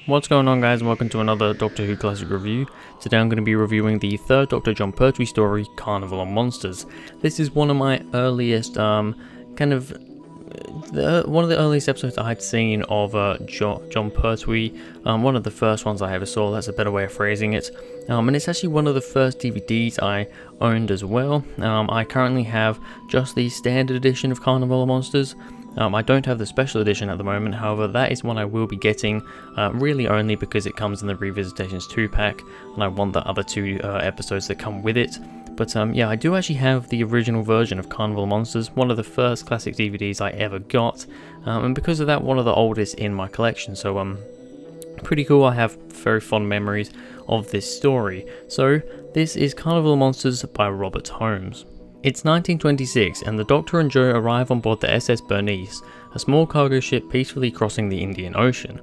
What's going on, guys, and welcome to another Doctor Who Classic review. Today I'm going to be reviewing the third Doctor Jon Pertwee story, Carnival of Monsters. This is one of my earliest, one of the earliest episodes I'd seen of Jon Pertwee. One of the first ones I ever saw, that's a better way of phrasing it. And it's actually one of the first DVDs I owned as well. I currently have just the standard edition of Carnival of Monsters. I don't have the special edition at the moment, however that is one I will be getting, really only because it comes in the Revisitations 2-pack, and I want the other two episodes that come with it. But yeah, I do actually have the original version of Carnival of Monsters, one of the first classic DVDs I ever got, and because of that, one of the oldest in my collection, so pretty cool. I have very fond memories of this story. So this is Carnival of Monsters by Robert Holmes. It's 1926 and the Doctor and Jo arrive on board the SS Bernice, a small cargo ship peacefully crossing the Indian Ocean.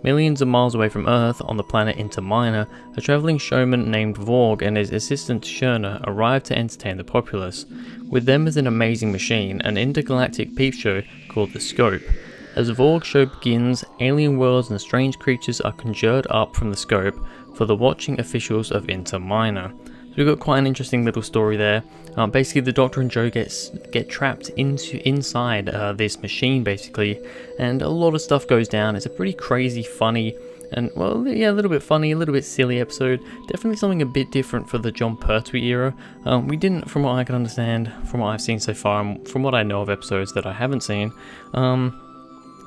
Millions of miles away from Earth, on the planet Inter Minor, a travelling showman named Borg and his assistant Shawna arrive to entertain the populace. With them is an amazing machine, an intergalactic peep show called the Scope. As the Borg show begins, alien worlds and strange creatures are conjured up from the Scope for the watching officials of Inter Minor. So we've got quite an interesting little story there. Basically, the Doctor and Jo get trapped inside this machine, basically, and a lot of stuff goes down. It's a pretty crazy, funny, and, well, yeah, a little bit funny, a little bit silly episode. Definitely something a bit different for the Jon Pertwee era. We didn't, from what I can understand, from what I've seen so far, and from what I know of episodes that I haven't seen,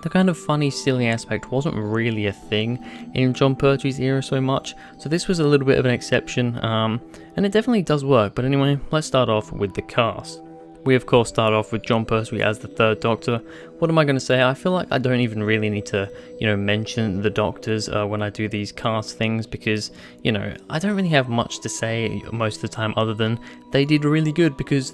the kind of funny, silly aspect wasn't really a thing in Jon Pertwee's era so much, so this was a little bit of an exception, and it definitely does work. But anyway, let's start off with the cast. We of course start off with Jon Pertwee as the third Doctor. What am I going to say? I feel like I don't even really need to, mention the Doctors when I do these cast things, because, I don't really have much to say most of the time other than they did really good, because,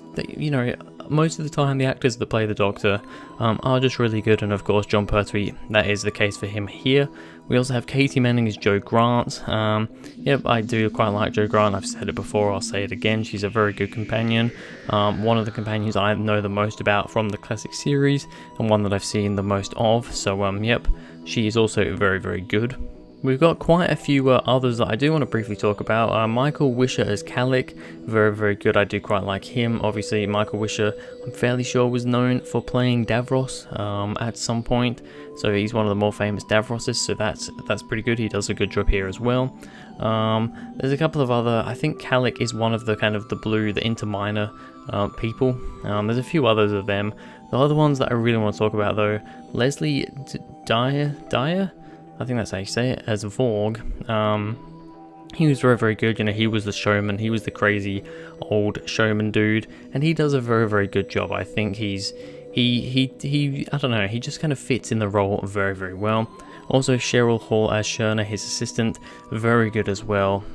most of the time the actors that play the Doctor are just really good, and of course Jon Pertwee, that is the case for him here. We also have Katie Manning as Jo Grant. Yep, I do quite like Jo Grant. I've said it before, I'll say it again. She's a very good companion. One of the companions I know the most about from the classic series, and one that I've seen the most of. So, yep, she is also very, very good. We've got quite a few others that I do want to briefly talk about. Michael Wisher as Calic, very, very good. I do quite like him. Obviously, Michael Wisher, I'm fairly sure, was known for playing Davros at some point. So he's one of the more famous Davroses, so that's pretty good. He does a good job here as well. There's a couple of other, I think Calic is one of the kind of the blue, the Inter Minor people. There's a few others of them. The other ones that I really want to talk about, though, Leslie Dyer? I think that's how you say it, as Borg. He was very, very good. He was the showman. He was the crazy old showman dude, and he does a very, very good job. I think he I don't know, he just kind of fits in the role very, very well. Also, Cheryl Hall as Shawna, his assistant, very good as well.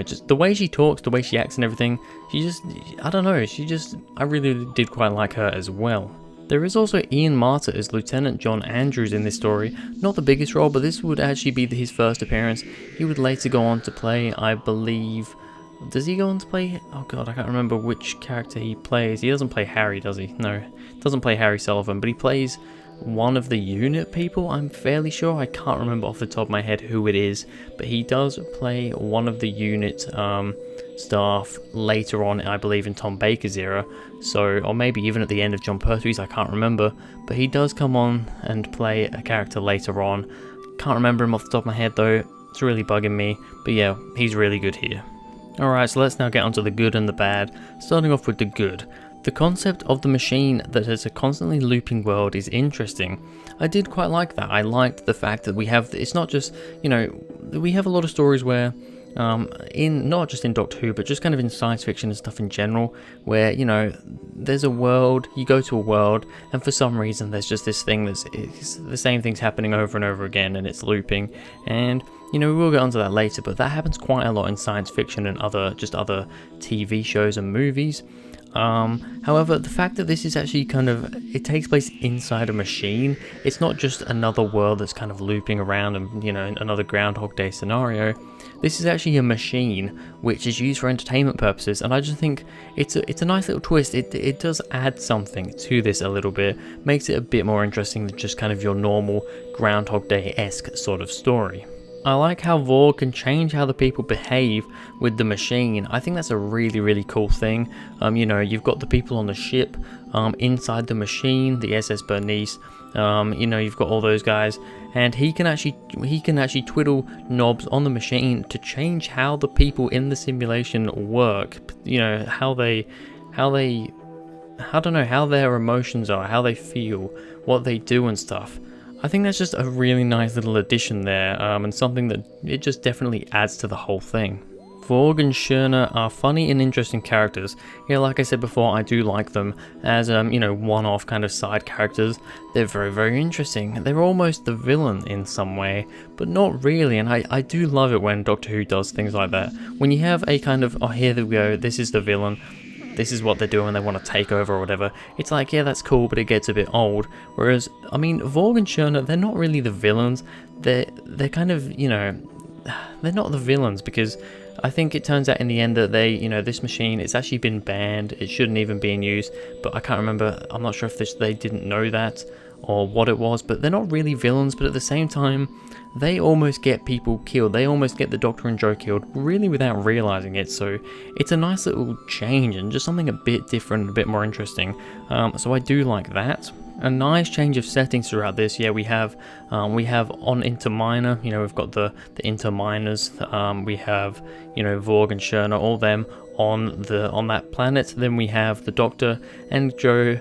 Just the way she talks, the way she acts and everything, I don't know, I really did quite like her as well. There is also Ian Marter as Lieutenant John Andrews in this story. Not the biggest role, but this would actually be his first appearance. He would later go on to play, I believe... Does he go on to play... Oh god, I can't remember which character he plays. He doesn't play Harry, does he? No, doesn't play Harry Sullivan, but he plays one of the unit people, I'm fairly sure. I can't remember off the top of my head who it is, but he does play one of the unit staff later on, I believe, in Tom Baker's era, or maybe even at the end of Jon Pertwee's, I can't remember, but he does come on and play a character later on. Can't remember him off the top of my head though, it's really bugging me, but yeah, he's really good here. Alright, so let's now get onto the good and the bad, starting off with the good. The concept of the machine that has a constantly looping world is interesting. I did quite like that. I liked the fact that we have, it's not just, we have a lot of stories where, not just in Doctor Who, but just kind of in science fiction and stuff in general, where, there's a world, you go to a world, and for some reason there's just this thing it's the same thing's happening over and over again, and it's looping, and, we will get onto that later, but that happens quite a lot in science fiction and other TV shows and movies. However, the fact that this is actually it takes place inside a machine, it's not just another world that's kind of looping around and, another Groundhog Day scenario. This is actually a machine which is used for entertainment purposes, and I just think it's a nice little twist. It does add something to this a little bit, makes it a bit more interesting than just kind of your normal Groundhog Day-esque sort of story. I like how Borg can change how the people behave with the machine. I think that's a really, really cool thing. You've got the people on the ship, inside the machine, the SS Bernice. You've got all those guys, and he can actually twiddle knobs on the machine to change how the people in the simulation work. How their emotions are, how they feel, what they do and stuff. I think that's just a really nice little addition there, and something that it just definitely adds to the whole thing. Borg and Shawna are funny and interesting characters. Like I said before, I do like them as, one-off kind of side characters. They're very, very interesting. They're almost the villain in some way, but not really, and I do love it when Doctor Who does things like that. When you have a kind of, oh, here we go, this is the villain, this is what they're doing, they want to take over or whatever. It's like, yeah, that's cool, but it gets a bit old. Whereas, Borg and Shawna, they're not really the villains. They're kind of, they're not the villains, because I think it turns out in the end that this machine, it's actually been banned. It shouldn't even be in use, but I can't remember. I'm not sure if they didn't know that or what it was, but they're not really villains. But at the same time, they almost get people killed. They almost get the Doctor and Joe killed, really without realizing it. So it's a nice little change and just something a bit different, a bit more interesting. So I do like that. A nice change of settings throughout this. Yeah, we have on Inter Minor. We've got the Inter Minors. We have Borg and Shawna, all them on that planet. Then we have the Doctor and Joe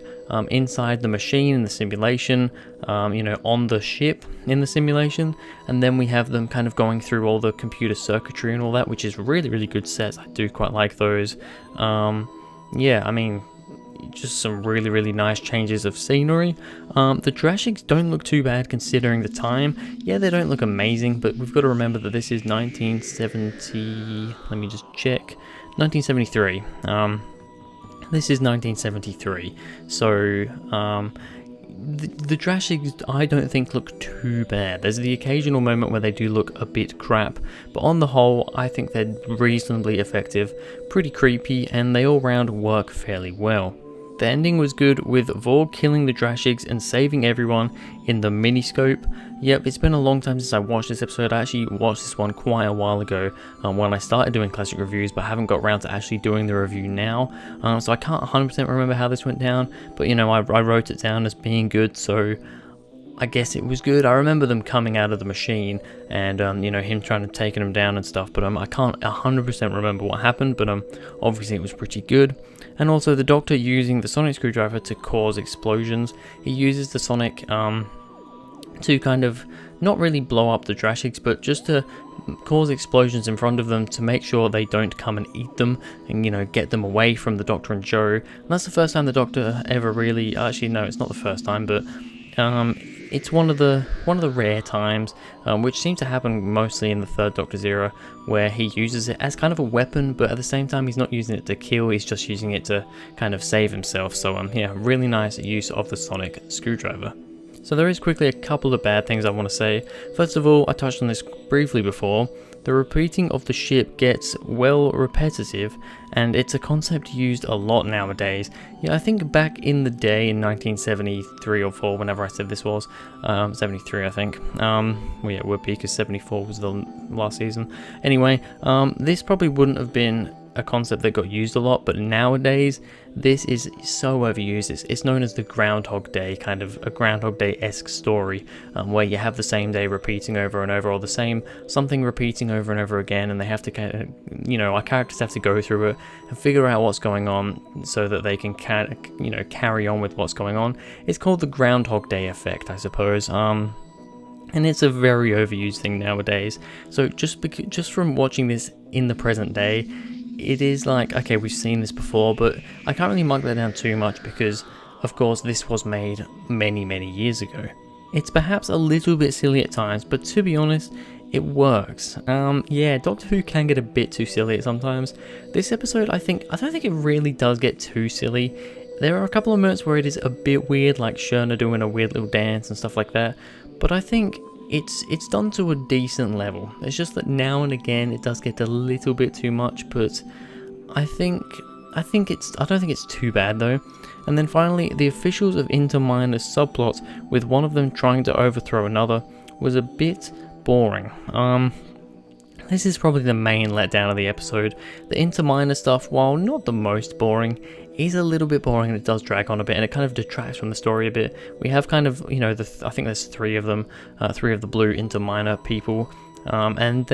inside the machine in the simulation, on the ship in the simulation, and then we have them kind of going through all the computer circuitry and all that, which is really, really good sets. I do quite like those. Just some really, really nice changes of scenery. The Drashigs don't look too bad considering the time. Yeah, they don't look amazing, but we've got to remember that this is 1970... Let me just check. 1973. This is 1973. So, the Drashigs, I don't think look too bad. There's the occasional moment where they do look a bit crap, but on the whole, I think they're reasonably effective, pretty creepy, and they all round work fairly well. The ending was good, with Borg killing the Drashigs and saving everyone in the miniscope. Yep, it's been a long time since I watched this episode. I actually watched this one quite a while ago when I started doing classic reviews, but I haven't got around to actually doing the review now. So I can't 100% remember how this went down, but I wrote it down as being good, so I guess it was good. I remember them coming out of the machine and, him trying to take them down and stuff, but I can't 100% remember what happened, but obviously it was pretty good. And also the Doctor using the sonic screwdriver to cause explosions. He uses the sonic to kind of not really blow up the Drashigs, but just to cause explosions in front of them to make sure they don't come and eat them and, get them away from the Doctor and Joe. And that's the first time the Doctor ever really... Actually, no, it's not the first time, but... it's one of the rare times, which seems to happen mostly in the Third Doctor's era, where he uses it as kind of a weapon, but at the same time he's not using it to kill, he's just using it to kind of save himself. So yeah, really nice use of the sonic screwdriver. So there is quickly a couple of bad things I want to say. First of all, I touched on this briefly before. The repeating of the ship gets well repetitive, and it's a concept used a lot nowadays. Yeah, I think back in the day in 1973 or 4, whenever I said this was, 73 I think, it would be because 74 was the last season. Anyway, this probably wouldn't have been a concept that got used a lot, but nowadays this is so overused. It's known as the Groundhog Day, kind of a Groundhog Day-esque story, where you have the same day repeating over and over, or the same something repeating over and over again, and they have to kind of, our characters have to go through it and figure out what's going on so that they can carry on with what's going on. It's called the Groundhog Day effect, I suppose. And it's a very overused thing nowadays. So just from watching this in the present day, it is like, okay, we've seen this before, but I can't really mark that down too much because, of course, this was made many, many years ago. It's perhaps a little bit silly at times, but to be honest, it works. Yeah, Doctor Who can get a bit too silly at sometimes. This episode, I don't think it really does get too silly. There are a couple of moments where it is a bit weird, like Shawna doing a weird little dance and stuff like that, but I think it's done to a decent level. It's just that now and again it does get a little bit too much, but I don't think it's too bad though. And then finally, the officials of Interminor's subplot, with one of them trying to overthrow another, was a bit boring. This is probably the main letdown of the episode. The Interminor stuff, while not the most boring, is a little bit boring, and it does drag on a bit, and it kind of detracts from the story a bit. We have kind of, you know, I think there's three of them, three of the blue Interminor people, and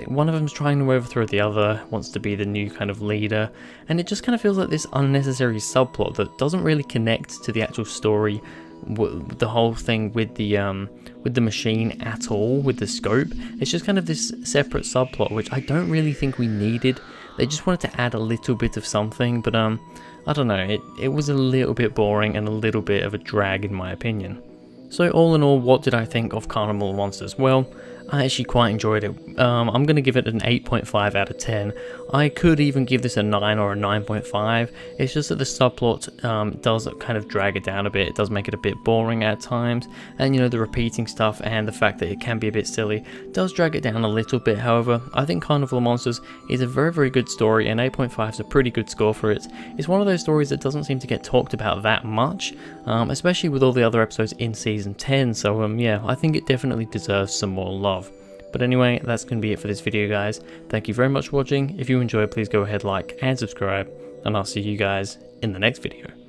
one of them's trying to overthrow the other, wants to be the new kind of leader, and it just kind of feels like this unnecessary subplot that doesn't really connect to the actual story, the whole thing with the machine at all, with the scope. It's just kind of this separate subplot, which I don't really think we needed. They just wanted to add a little bit of something, but I don't know, it was a little bit boring and a little bit of a drag in my opinion. So all in all, what did I think of Carnival of Monsters? Well, I actually quite enjoyed it. I'm going to give it an 8.5 out of 10. I could even give this a 9 or a 9.5. It's just that the subplot does kind of drag it down a bit. It does make it a bit boring at times. And, you know, the repeating stuff and the fact that it can be a bit silly does drag it down a little bit. However, I think Carnival of Monsters is a very, very good story, and 8.5 is a pretty good score for it. It's one of those stories that doesn't seem to get talked about that much, especially with all the other episodes in Season 10. So, yeah, I think it definitely deserves some more love. But anyway, that's going to be it for this video, guys. Thank you very much for watching. If you enjoyed, please go ahead, like and subscribe, and I'll see you guys in the next video.